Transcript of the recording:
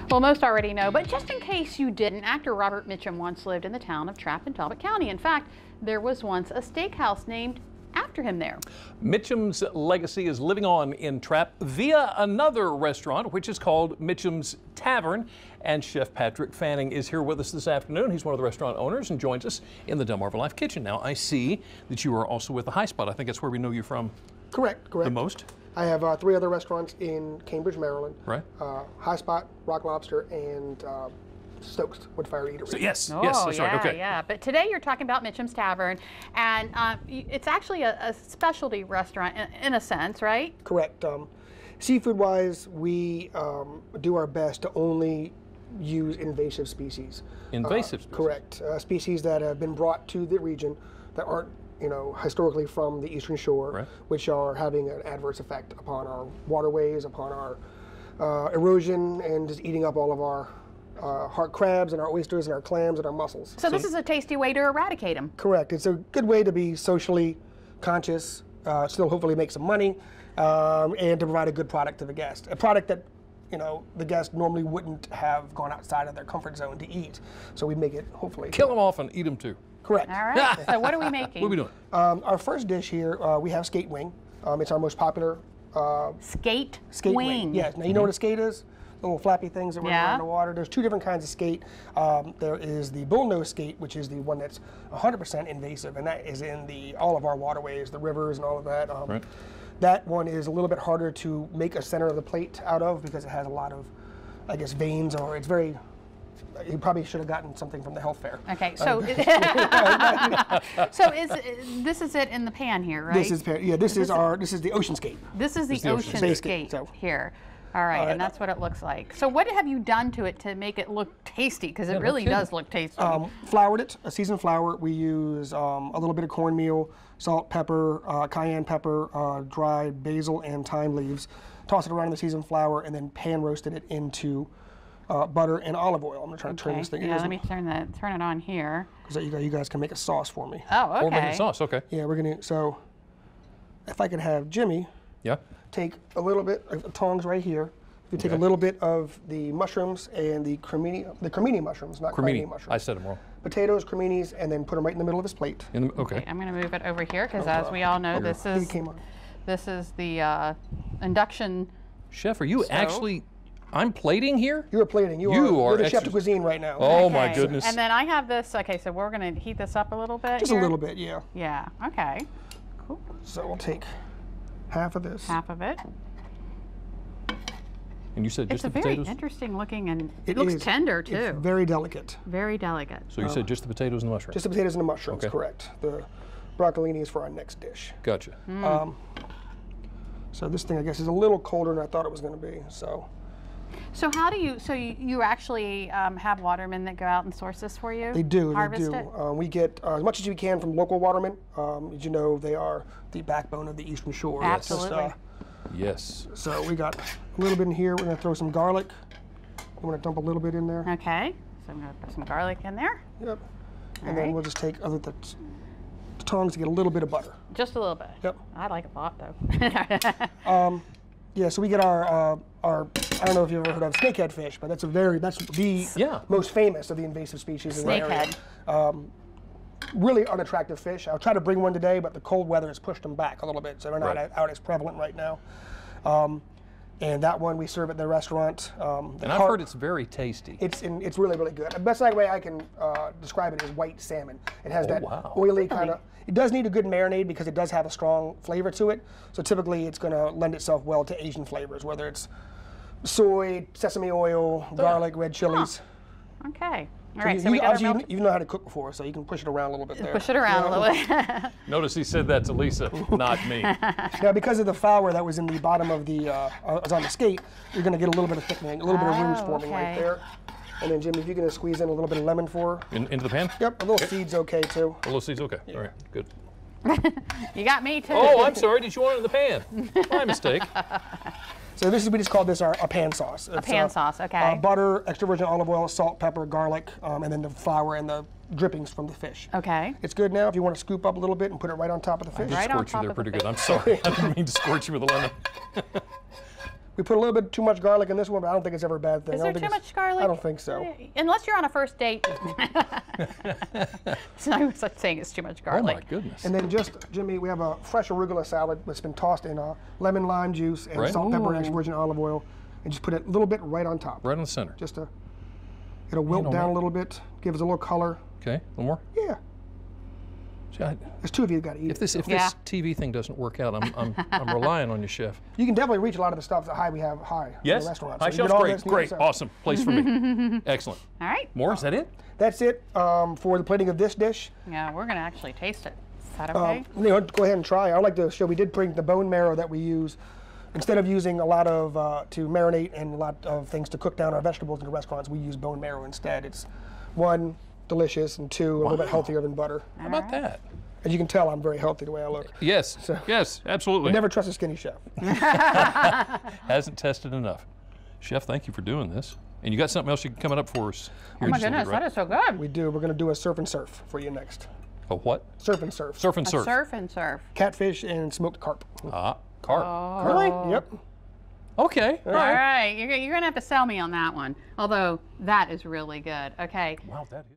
Well, most already know, but just in case you didn't, actor Robert Mitchum once lived in the town of Trapp in Talbot County. In fact, there was once a steakhouse named after him there. Mitchum's legacy is living on in Trapp via another restaurant, which is called Mitchum's Tavern. And Chef Patrick Fanning is here with us this afternoon. He's one of the restaurant owners and joins us in the Delmarva Life Kitchen. Now, I see that you are also with the High Spot. I think that's where we know you from. Correct. The most? I have 3 other restaurants in Cambridge, Maryland. Right. High Spot, Rock Lobster, and Stokes Woodfire Eatery. So, yes, Oh, yes, that's yeah, right. Okay. Yeah, but today you're talking about Mitchum's Tavern, and it's actually a specialty restaurant in a sense, right? Correct. Seafood-wise, we do our best to only use invasive species. Invasive species? Correct. Species that have been brought to the region that aren't, historically from the Eastern Shore, right, which are having an adverse effect upon our waterways, upon our erosion, and just eating up all of our heart crabs and our oysters and our clams and our mussels. So this is a tasty way to eradicate them. Correct. It's a good way to be socially conscious, still hopefully make some money, and to provide a good product to the guest. A product that the guest normally wouldn't have gone outside of their comfort zone to eat. So we make it, hopefully. Kill them off and eat them too. Correct. All right. So what are we making? What are we doing? Our first dish here, we have skate wing. It's our most popular. Skate wing. Yes. Now you know what a skate is? The little flappy things that run around the water. There's 2 different kinds of skate. There is the bullnose skate, which is the one that's 100% invasive, and that is in all of our waterways, the rivers and all of that. Right. That one is a little bit harder to make a center of the plate out of because it has a lot of, I guess, veins, or it's very. You probably should have gotten something from the health fair. Okay, so this is it in the pan here, right? This is this is the ocean skate. This is the ocean skate here. All right, and that's what it looks like. So what have you done to it to make it look tasty? Because it really does look tasty. Floured it, a seasoned flour. We use a little bit of cornmeal, salt, pepper, cayenne pepper, dried basil, and thyme leaves. Toss it around in the seasoned flour, and then pan roasted it into butter and olive oil. I'm gonna try to turn this thing. Yeah, let me turn it on here. So you guys can make a sauce for me. Oh, okay. We'll make a sauce. Okay. Yeah, we're gonna. So if I could have Jimmy. Yeah. Take a little bit of tongs right here. You take a little bit of the mushrooms and the cremini mushrooms, not cremini mushrooms. I said them wrong. Potatoes, creminis, and then put them right in the middle of his plate. Okay. I'm going to move it over here because, as we all know, this is the induction. Chef, are you actually? I'm plating here. You are plating. You're the chef de cuisine right now. Oh my goodness! And then I have this. Okay, so we're going to heat this up a little bit. Just a little bit, yeah. Yeah. Okay. Cool. So we'll take half of this. Half of it. And you said just the potatoes? It's very interesting looking, and it looks tender too. It's very delicate. Very delicate. So you said just the potatoes and the mushrooms? Just the potatoes and the mushrooms, correct. The broccolini is for our next dish. Gotcha. So this thing, I guess, is a little colder than I thought it was going to be. So how do you? So you actually have watermen that go out and source this for you? They do. Harvest it. We get as much as we can from local watermen. As you know, they are the backbone of the Eastern Shore. Absolutely. Yes. So we got a little bit in here. We're going to throw some garlic. I'm going to dump a little bit in there. Okay. So I'm going to put some garlic in there. Yep. And then we'll just take the tongs to get a little bit of butter. Just a little bit. Yep. I like a lot though. Yeah. So we get our I don't know if you've ever heard of snakehead fish, but that's the most famous of the invasive species in the area. Really unattractive fish. I'll try to bring one today, but the cold weather has pushed them back a little bit, so they're not out as prevalent right now. And that one we serve at the restaurant. And I've heard it's very tasty. It's really, really good. The best way I can describe it is white salmon. It has that oily kind of. It does need a good marinade because it does have a strong flavor to it. So typically it's going to lend itself well to Asian flavors, whether it's soy, sesame oil, garlic, red chilies. Okay. All So right, so we got our milk. you know how to cook before, so you can push it around a little bit there. Push it around a little bit. Notice he said that to Lisa, not me. Now, because of the flour that was in the bottom of the, was on the skate, you're going to get a little bit of thickening, a little bit of rouge forming right there. And then, Jimmy, if you're going to squeeze in a little bit of lemon for her. Into the pan? Yep, a little seed's okay, too. A little seed's okay. All right, good. You got me, too. Oh, I'm sorry. Did you want it in the pan? My mistake. So we just call this a pan sauce. A pan sauce, okay. Butter, extra virgin olive oil, salt, pepper, garlic, and then the flour and the drippings from the fish. Okay. It's good now if you want to scoop up a little bit and put it right on top of the fish. I did scorch you there pretty good. I'm sorry. I didn't mean to scorch you with the lemon. We put a little bit too much garlic in this one, but I don't think it's ever a bad thing. Is there too much garlic? I don't think so. Unless you're on a first date. It's no such thing as too much garlic. Oh my goodness. And then just, Jimmy, we have a fresh arugula salad that's been tossed in lemon lime juice and salt, pepper, and extra virgin olive oil. And just put it a little bit right on top. Right in the center. Just it'll wilt down a little bit, give us a little color. Okay, a little more? Yeah. There's two of you got to eat. If this TV thing doesn't work out, I'm relying on you, Chef. You can definitely reach a lot of the stuff that we have in the restaurant. High shelf's great, awesome place for me. Excellent. All right. More? Is that it? That's it for the plating of this dish. Yeah, we're gonna actually taste it. Is that okay? Go ahead and try. I'd like to show we did bring the bone marrow that we use. Instead of using a lot of to marinate and a lot of things to cook down our vegetables in the restaurants, we use bone marrow instead. It's one, delicious, and two, a little bit healthier than butter. How about that? As you can tell, I'm very healthy the way I look. Yes, yes, absolutely. Never trust a skinny chef. Hasn't tested enough. Chef, thank you for doing this. And you got something else you can coming up for us? Oh my goodness, that is so good. We do. We're going to do a surf and surf for you next. A what? Surf and surf. Surf and surf. Surf and surf. Catfish and smoked carp. Carp. Oh. Really? Yep. Okay. All right. You're going to have to sell me on that one. Although that is really good. Okay. Wow, that is.